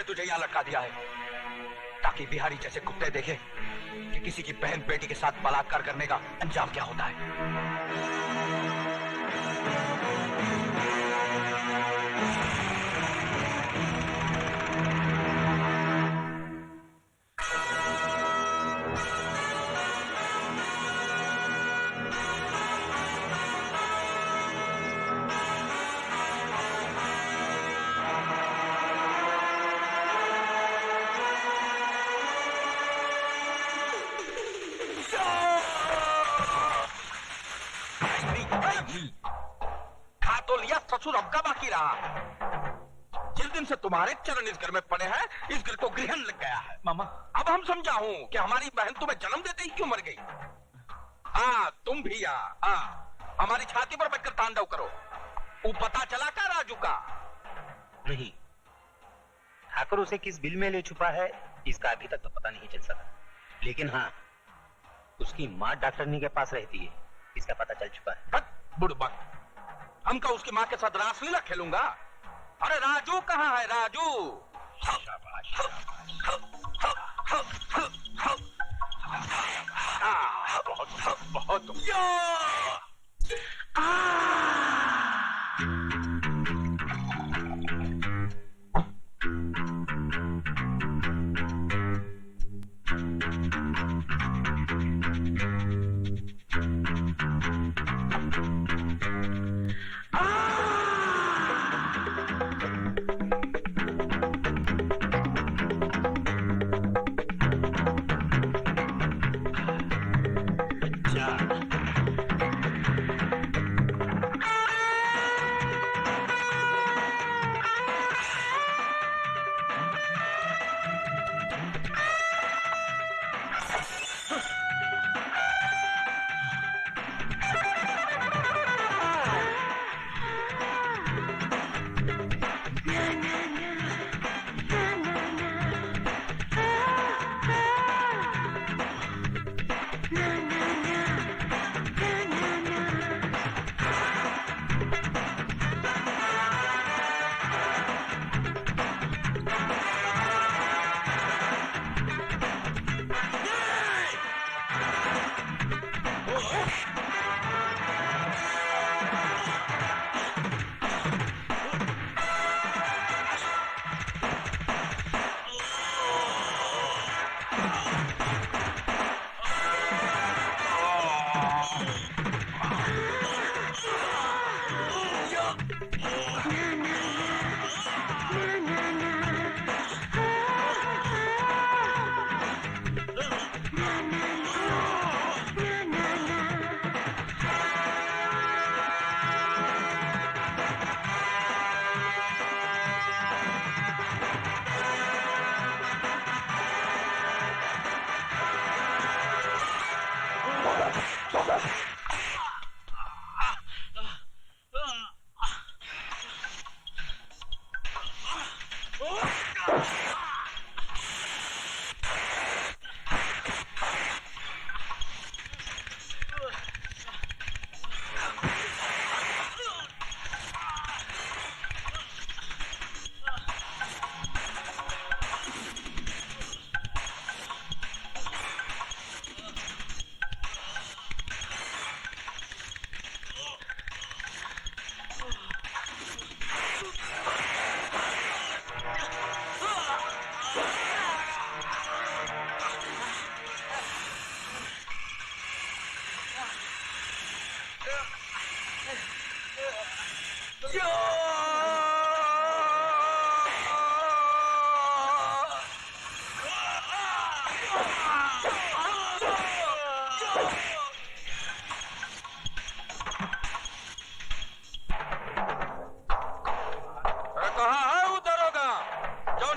तुझे यहाँ लटका दिया है ताकि बिहारी जैसे कुत्ते देखे कि किसी की बहन बेटी के साथ बलात्कार करने का अंजाम क्या होता है। खा तो लिया, ससुर अब का बाकी रहा। जिस दिन से तुम्हारे चरण इस घर में पड़े हैं, इस घर को ग्रहण लग गया है। मामा, अब हम समझा हूं कि हमारी बहन तुम्हें जन्म देते ही क्यों मर गई। हाँ, तुम भी हमारी छाती पर बैठकर तांडव करो। वो पता चला का राजू का? नहीं, ठाकुर उसे किस बिल में ले छुपा है इसका अभी तक तो पता नहीं चल सका, लेकिन हाँ, उसकी माँ डॉक्टरनी के पास रहती है, इसका पता चल चुका है। बुड़बक, हम का उसकी माँ के साथ रासलीला खेलूंगा? अरे राजू कहाँ है राजू? बहुत बहुत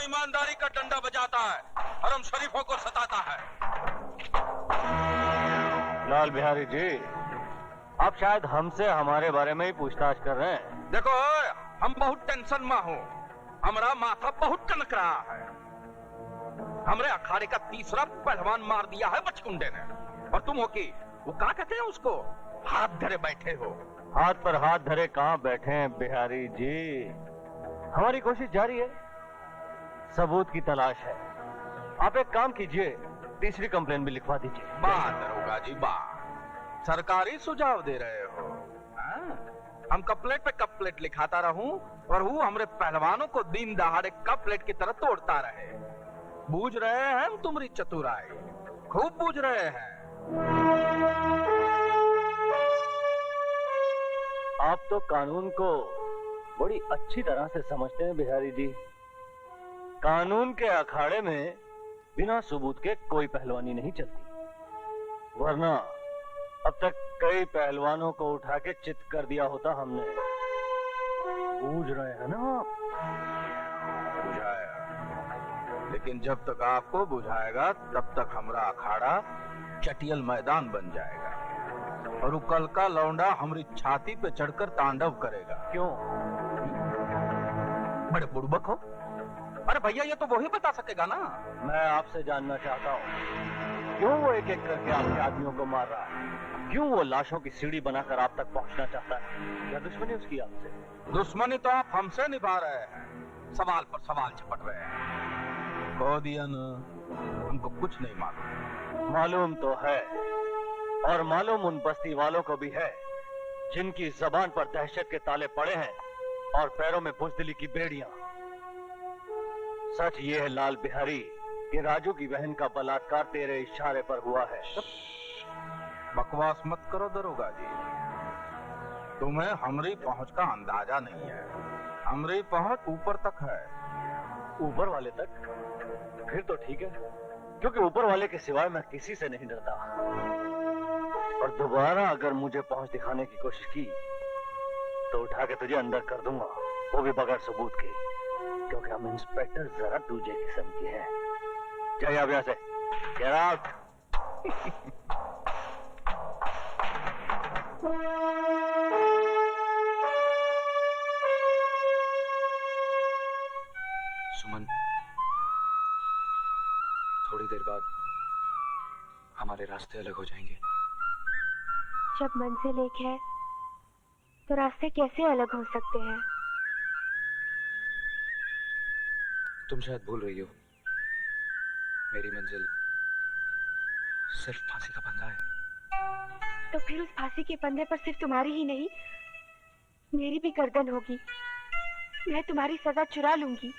ईमानदारी का डंडा बजाता है, हरम शरीफों को सताता है। लाल बिहारी जी, आप शायद हमसे हमारे बारे में ही पूछताछ कर रहे हैं। देखो, हम बहुत टेंशन में हो, हमारा माथा बहुत कनक रहा है। हमरे अखाड़े का तीसरा पहलवान मार दिया है बचकुंडे ने, और तुम हो कि वो क्या कहते हैं उसको, हाथ धरे बैठे हो। हाथ पर हाथ धरे कहाँ बैठे हैं बिहारी जी, हमारी कोशिश जारी है। सबूत की तलाश है। आप एक काम कीजिए, तीसरी कंप्लेन भी लिखवा दीजिए। बात दरोगा जी, बात सरकारी सुझाव दे रहे हो। हाँ? हम कपलेट पे कपलेट लिखाता रहूं और वो हमरे पहलवानों को दिन दहाड़े कपलेट की तरह तोड़ता रहे। बूझ रहे हैं हम तुम्हारी चतुराई, खूब बूझ रहे हैं। आप तो कानून को बड़ी अच्छी तरह से समझते हैं बिहारी जी। कानून के अखाड़े में बिना सबूत के कोई पहलवानी नहीं चलती, वरना अब तक कई पहलवानों को उठा के चित कर दिया होता हमने। बूझ रहे हैं ना? बुझाया, लेकिन जब तक आपको बुझाएगा तब तक हमारा अखाड़ा चटियल मैदान बन जाएगा और वो कल का लौंडा हमारी छाती पे चढ़कर तांडव करेगा। क्यों? बड़े बुड़बक हो। अरे भैया, ये तो वही बता सकेगा ना। मैं आपसे जानना चाहता हूँ, क्यों वो एक एक करके आपके आदमियों को मार रहा है? क्यों वो लाशों की सीढ़ी बनाकर आप तक पहुंचना चाहता है? क्या दुश्मनी उसकी आपसे? दुश्मनी तो आप हमसे निभा रहे हैं, सवाल पर सवाल झपट रहे हैं। कह दिया ना, हमको कुछ नहीं मालूम। मालूम तो है, और मालूम उन बस्ती वालों को भी है जिनकी जबान पर दहशत के ताले पड़े हैं और पैरों में बुज़दिली की बेड़ियां। सच ये है लाल बिहारी कि राजू की बहन का बलात्कार तेरे इशारे पर हुआ है। बकवास मत करो दरोगा जी, तुम्हें हमारी पहुंच का अंदाजा नहीं है। हमारी पहुंच ऊपर तक है। ऊपर वाले तक? फिर तो ठीक है, क्योंकि ऊपर वाले के सिवाय मैं किसी से नहीं डरता। और दोबारा अगर मुझे पहुंच दिखाने की कोशिश की तो उठा के तुझे अंदर कर दूंगा, वो भी बगैर सबूत के, क्योंकि हम इंस्पेक्टर जरा दूजे किस्म के हैं। जाइए आप यहाँ से, गेट आउट। सुमन, थोड़ी देर बाद हमारे रास्ते अलग हो जाएंगे। जब मंजिल एक है तो रास्ते कैसे अलग हो सकते हैं? तुम शायद भूल रही हो, मेरी मंजिल सिर्फ फांसी का फंदा है। तो फिर उस फांसी के फंदे पर सिर्फ तुम्हारी ही नहीं, मेरी भी गर्दन होगी। मैं तुम्हारी सजा चुरा लूंगी।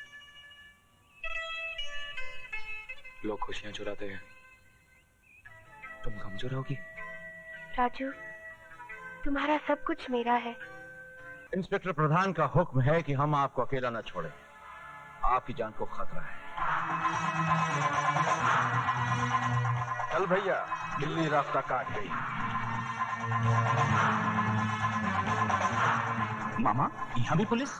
लोग खुशियां चुराते हैं, तुम गम चुराओगी? राजू, तुम्हारा सब कुछ मेरा है। इंस्पेक्टर प्रधान का हुक्म है कि हम आपको अकेला न छोड़ें। आपकी जान को खतरा है। चल भैया, बिल्ली रास्ता काट गई। मामा, यहाँ भी पुलिस?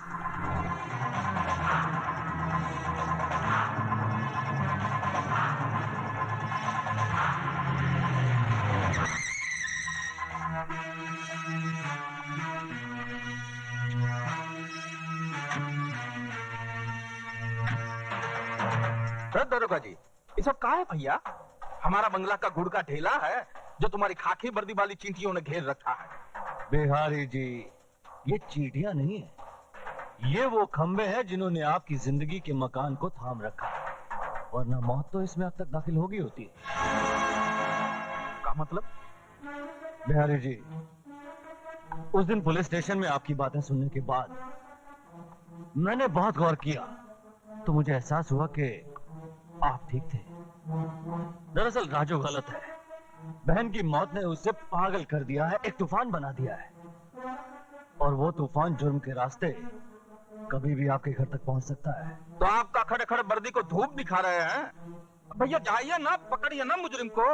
दरोगा जी, ये सब कहा है भैया? हमारा बंगला का गुड़ का ढेला है जो तुम्हारी खाकी वर्दी वाली चींटियों ने घेर रखा है। बिहारी जी, ये चींटियां नहीं है, ये वो खंबे हैं जिन्होंने आपकी जिंदगी के मकान को थाम रखा है, वरना मौत तो इसमें अब तक दाखिल होगी होती है। का मतलब? बिहारी जी, उस दिन पुलिस स्टेशन में आपकी बातें सुनने के बाद मैंने बहुत गौर किया, तो मुझे एहसास हुआ कि आप ठीक थे। दरअसल राजू गलत है। बहन की मौत ने उसे पागल कर दिया है, एक तूफान बना दिया है, और वो तूफान जुर्म के रास्ते कभी भी आपके घर तक पहुंच सकता है। तो आपका खड़े खड़े वर्दी को धूप दिखा रहे हैं? भैया जाइए ना, पकड़िए ना मुजरिम को।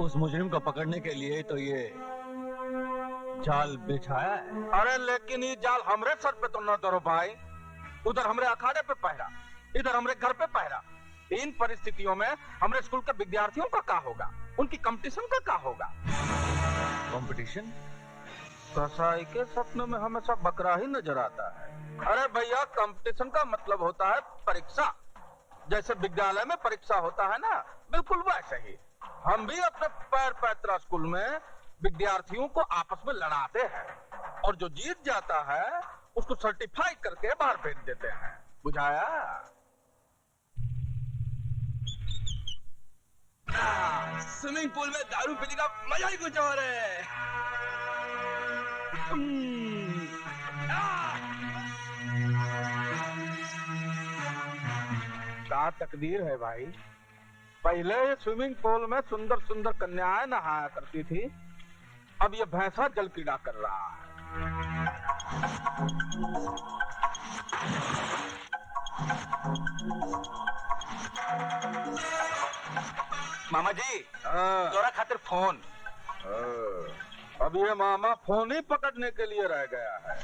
उस मुजरिम को पकड़ने के लिए तो ये जाल बिछाया है। अरे लेकिन ये जाल हमरे सर पे तो न धरो भाई। उधर हमरे अखाड़े पे पहरा, इधर हमरे घर पे पहरा। इन परिस्थितियों में हमरे स्कूल के विद्यार्थियों का क्या होगा? उनकी कंपटीशन का क्या होगा? कंपटीशन? कसाई के सपनों में हमेशा बकरा ही नजर आता है। अरे भैया, कंपटीशन का मतलब होता है परीक्षा। जैसे विद्यालय में परीक्षा होता है ना, बिल्कुल वैसे ही हम भी अपने पैर पैतरा स्कूल में विद्यार्थियों को आपस में लड़ाते हैं, और जो जीत जाता है उसको सर्टिफाई करके बाहर भेज देते हैं। बुझाया? स्विमिंग पूल में दारू पीने का मजा ही कुछ और है। क्या तकदीर है भाई, पहले ये स्विमिंग पूल में सुंदर सुंदर कन्याएं नहाया करती थी, अब ये भैंसा जल क्रीड़ा कर रहा है। मामा जी तोरा खातिर फोन। अब ये मामा फोन ही पकड़ने के लिए रह गया है।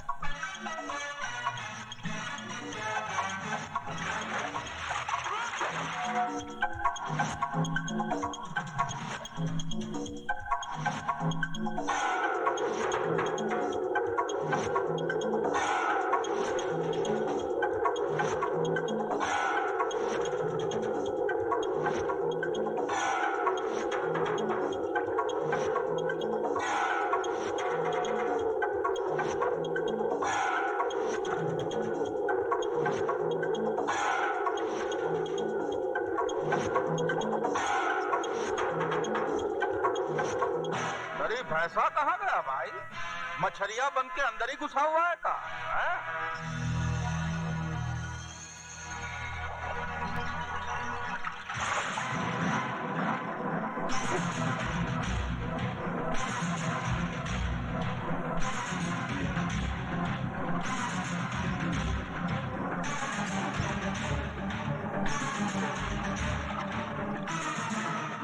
अरे भैंसा कहाँ गया भाई? मछरिया बन के अंदर ही घुसा हुआ है का?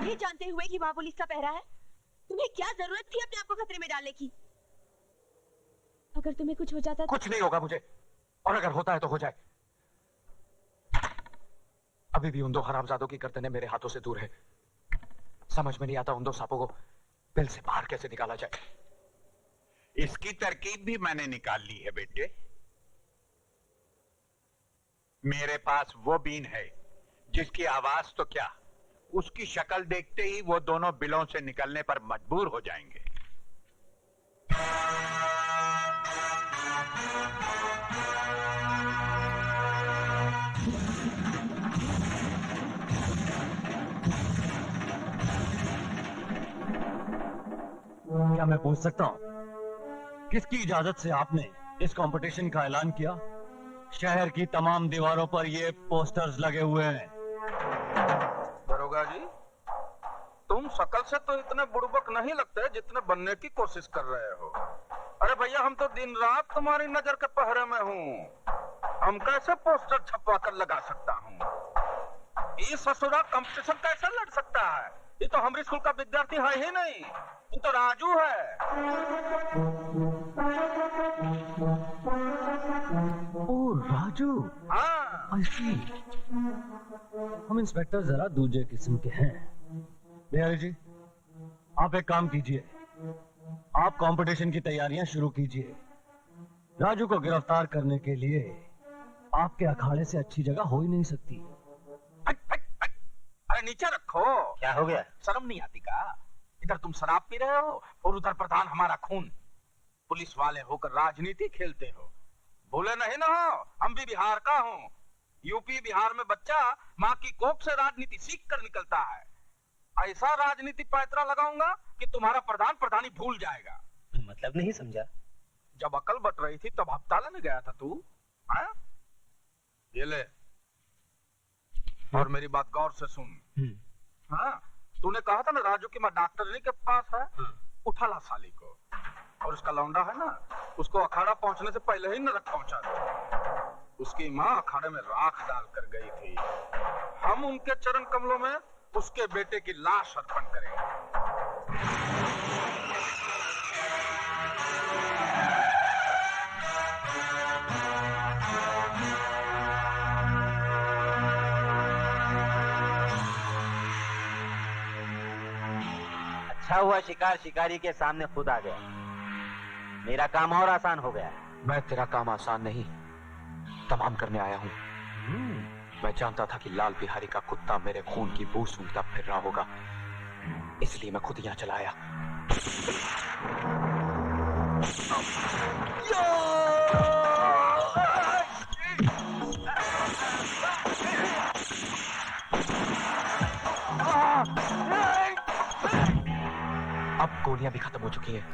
ये जानते हुए कि वहाँ पुलिस का पहरा है, तुम्हें क्या जरूरत थी अपने आप को खतरे में डालने की? अगर तुम्हें कुछ हो जाता कुछ नहीं होगा मुझे, और अगर होता है तो हो जाए। अभी भी उन दो हरामजादों की गर्दनें मेरे हाथों से दूर है। समझ में नहीं आता उन दो सांपों को बिल से बाहर कैसे निकाला जाए। इसकी तरकीब भी मैंने निकाल ली है बेटे। मेरे पास वो बीन है जिसकी आवाज तो क्या, उसकी शक्ल देखते ही वो दोनों बिलों से निकलने पर मजबूर हो जाएंगे। क्या मैं पूछ सकता हूँ किसकी इजाजत से आपने इस कंपटीशन का ऐलान किया? शहर की तमाम दीवारों पर ये पोस्टर्स लगे हुए हैं। दरोगा जी, तुम शकल से तो इतने बुड़बक नहीं लगते जितने बनने की कोशिश कर रहे हो। अरे भैया, हम तो दिन रात तुम्हारी नजर के पहरे में हूँ। हम कैसे पोस्टर छपवा कर लगा सकता हूँ? ये ससुरा कंपटीशन कैसे लड़ सकता है? ये तो हमारे स्कूल का विद्यार्थी है ही नहीं, ये तो राजू है। ओ राजू, हाँ, I see। हम इंस्पेक्टर जरा दूसरे किस्म के हैं। बिहारी जी, आप एक काम कीजिए, आप कंपटीशन की तैयारियां शुरू कीजिए। राजू को गिरफ्तार करने के लिए आपके अखाड़े से अच्छी जगह हो ही नहीं सकती। अरे नीचे रखो। क्या हो गया? शर्म नहीं आती का? इधर तुम शराब पी रहे हो और उधर प्रधान हमारा खून। पुलिस वाले होकर राजनीति खेलते हो। भूले नहीं ना हो, हम भी बिहार का हूँ। यूपी बिहार में बच्चा माँ की कोख से राजनीति सीख कर निकलता है। ऐसा राजनीति पैतरा लगाऊंगा कि तुम्हारा प्रधान प्रधानी भूल जाएगा। मतलब नहीं समझा। जब अकल बट रही थी तब हफ्ता लेने गया था तू। हाँ? ये ले, और मेरी बात गौर से सुन। हाँ, तूने कहा था ना राजू की माँ डॉक्टरनी के पास है। उठा ला साली को, और उसका लौंडा है ना, उसको अखाड़ा पहुंचने से पहले ही नरक पहुंचा दो। उसकी माँ अखाड़े में राख डाल कर गई थी। हम उनके चरण कमलों में उसके बेटे की लाश अर्पण करेंगे। अच्छा हुआ शिकार शिकारी के सामने खुद आ गया, मेरा काम और आसान हो गया। मैं तेरा काम आसान नहीं तमाम करने आया हूँ। मैं जानता था कि लाल बिहारी का कुत्ता मेरे खून की बू सूंघता फिर रहा होगा, इसलिए मैं खुद यहाँ चला आया। अब गोलियां भी खत्म हो चुकी हैं।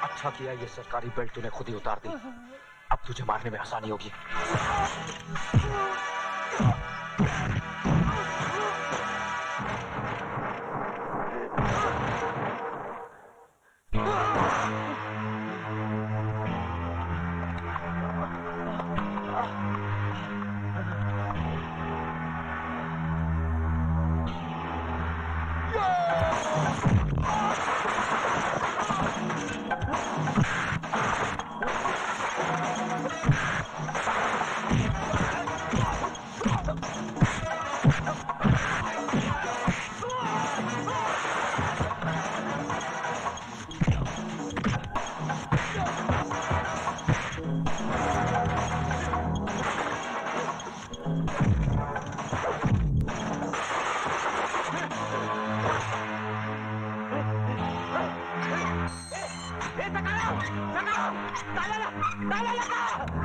अच्छा किया ये सरकारी बेल्ट तूने खुद ही उतार दी। अब तुझे मारने में आसानी होगी। ताला लगा